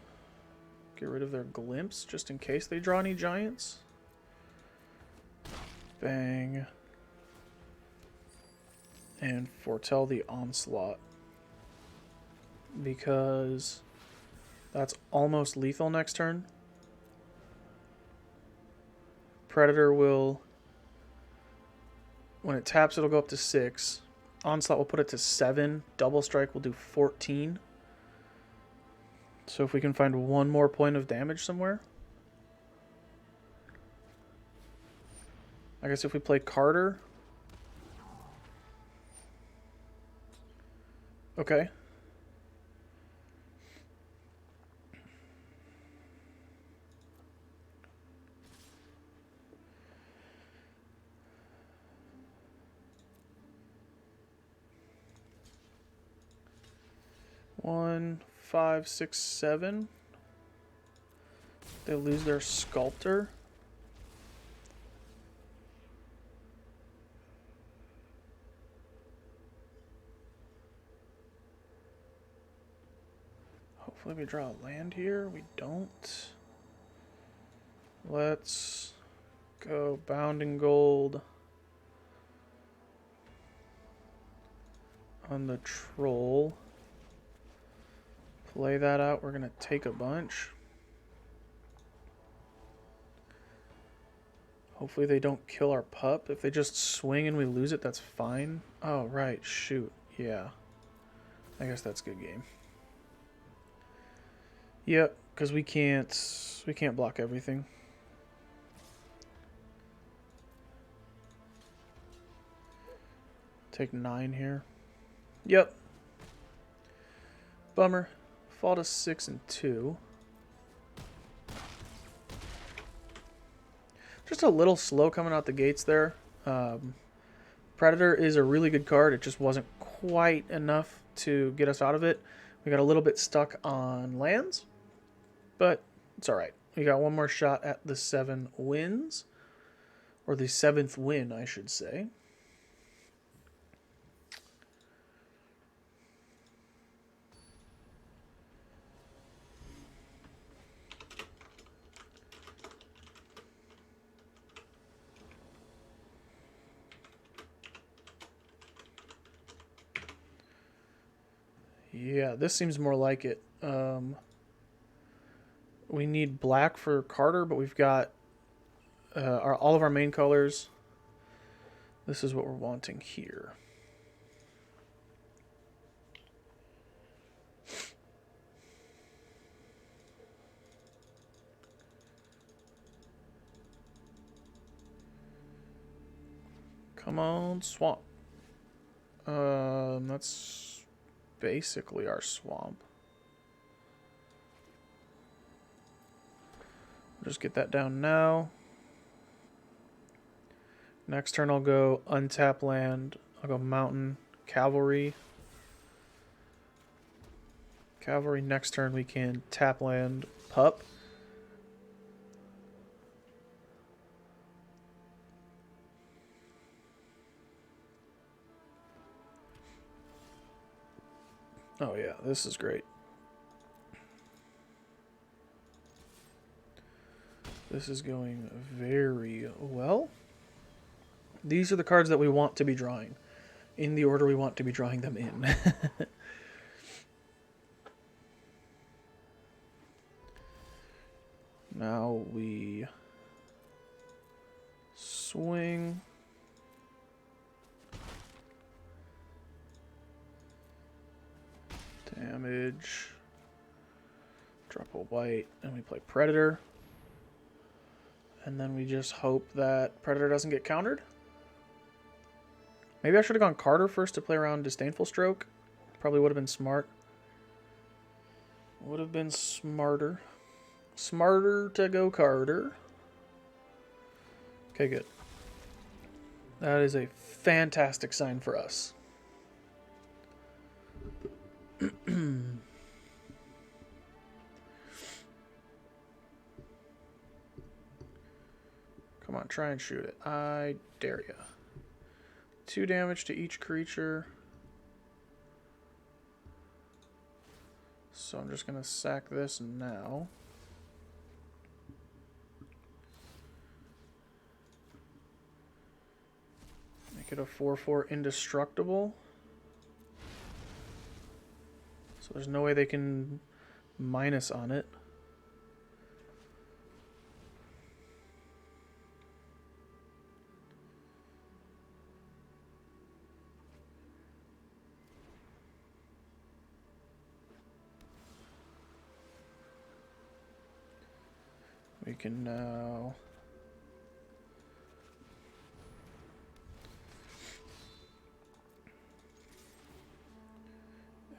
get rid of their glimpse just in case they draw any giants. Bang. And foretell the onslaught. Because that's almost lethal next turn. Predator will, when it taps, it'll go up to 6. Onslaught will put it to 7. Double strike will do 14. So if we can find one more point of damage somewhere. I guess if we play Carter. Okay. One, 5, 6, 7. They lose their sculptor. Hopefully we draw a land here. We don't. Let's go Bounding Gold on the troll. Play that out. We're going to take a bunch. Hopefully they don't kill our pup. If they just swing and we lose it, that's fine. Oh, right. Shoot. Yeah. I guess that's a good game. Yep, because we can't block everything. Take 9 here. Yep. Bummer. Fall to 6 and 2. Just a little slow coming out the gates there. Predator is a really good card. It just wasn't quite enough to get us out of it. We got a little bit stuck on lands, but it's all right. We got one more shot at the 7 wins, or the 7th win, I should say. Yeah, this seems more like it. We need black for Carter, but we've got all of our main colors. This is what we're wanting here. Come on, swamp. That's basically our swamp. Just get that down now. Next turn I'll go untap land. I'll go mountain, cavalry. Cavalry. Next turn we can tap land, pup. Oh yeah, this is great. This is going very well. These are the cards that we want to be drawing, in the order we want to be drawing them in. Now we swing. Damage. Drop a white, and we play Predator. And then we just hope that Predator doesn't get countered. Maybe I should have gone Carter first to play around Disdainful Stroke. Probably would have been smart. Would have been smarter. Smarter to go Carter. Okay, good. That is a fantastic sign for us. Come on, try and shoot it. I dare ya. 2 damage to each creature. So I'm just going to sack this now. Make it a 4/4 indestructible. So there's no way they can minus on it. We can now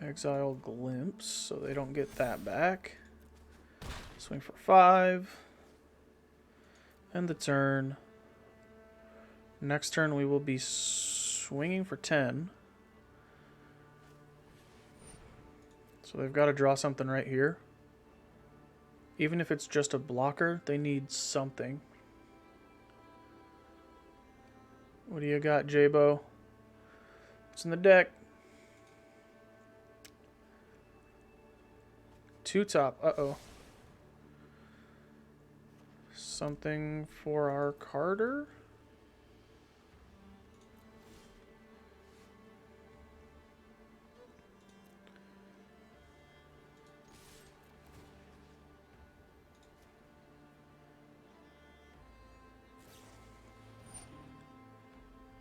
exile Glimpse, so they don't get that back. Swing for 5. End the turn. Next turn we will be swinging for 10. So they've got to draw something right here. Even if it's just a blocker, they need something. What do you got, J-Bo? What's in the deck? 2 top. Uh-oh. Something for our Carter?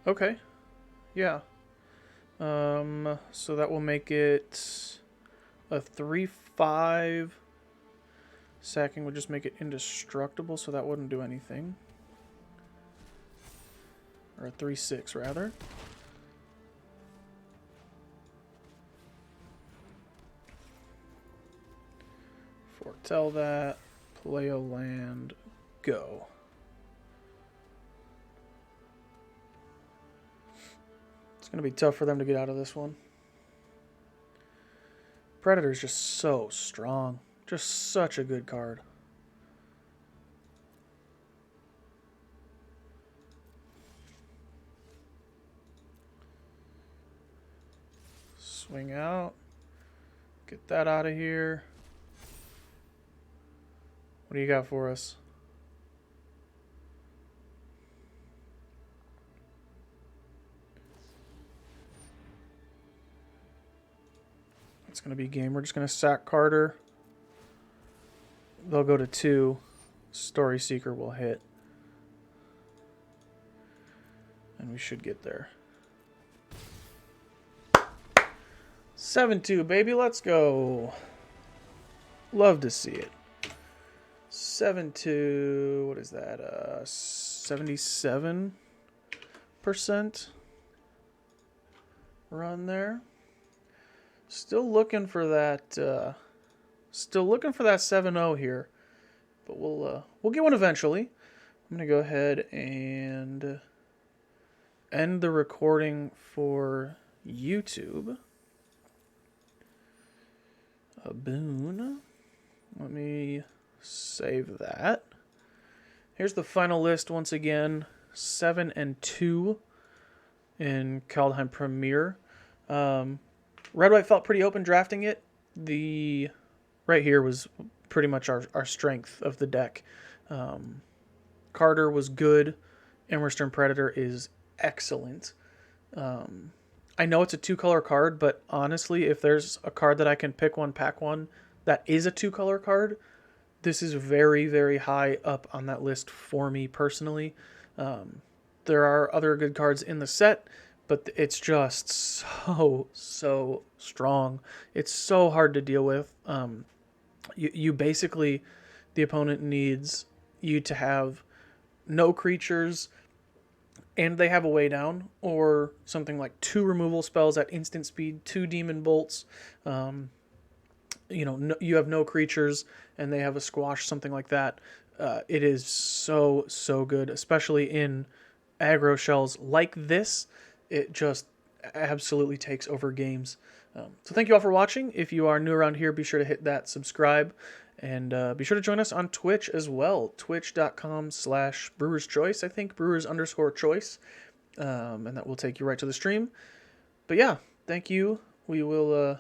Okay. Yeah. So that will make it a 3/5. Sacking would just make it indestructible, so that wouldn't do anything. Or a 3/6 rather. Foretell that. Play a land. Go. It's going to be tough for them to get out of this one. Predator's just so strong. Just such a good card. Swing out. Get that out of here. What do you got for us? It's going to be game. We're just going to sack Carter. They'll go to 2. Story Seeker will hit. And we should get there. 7-2, baby. Let's go. Love to see it. 7-2. What is that? 77% run there. Still looking for that. Still looking for that 7-0 here, but we'll get one eventually. I'm gonna go ahead and end the recording for YouTube. A boon. Let me save that. Here's the final list once again: 7-2 in Kaldheim Premier. Red White felt pretty open drafting it. The right here was pretty much our strength of the deck. Carter was good. Immersturm Predator is excellent. I know it's a 2-color card, but honestly, if there's a card that I can pick one, pack one, that is a 2-color card, this is very, very high up on that list for me personally. There are other good cards in the set, but it's just so strong. It's so hard to deal with. You basically, the opponent needs you to have no creatures and they have a way down, or something like 2 removal spells at instant speed, 2 demon bolts. No, you have no creatures and they have a squash, something like that. It is so good, especially in aggro shells like this. It just absolutely takes over games. So thank you all for watching. If you are new around here, be sure to hit that subscribe, and be sure to join us on Twitch as well. Twitch.com/Brewers Choice, I think, Brewers_choice. And that will take you right to the stream. But yeah, thank you. We will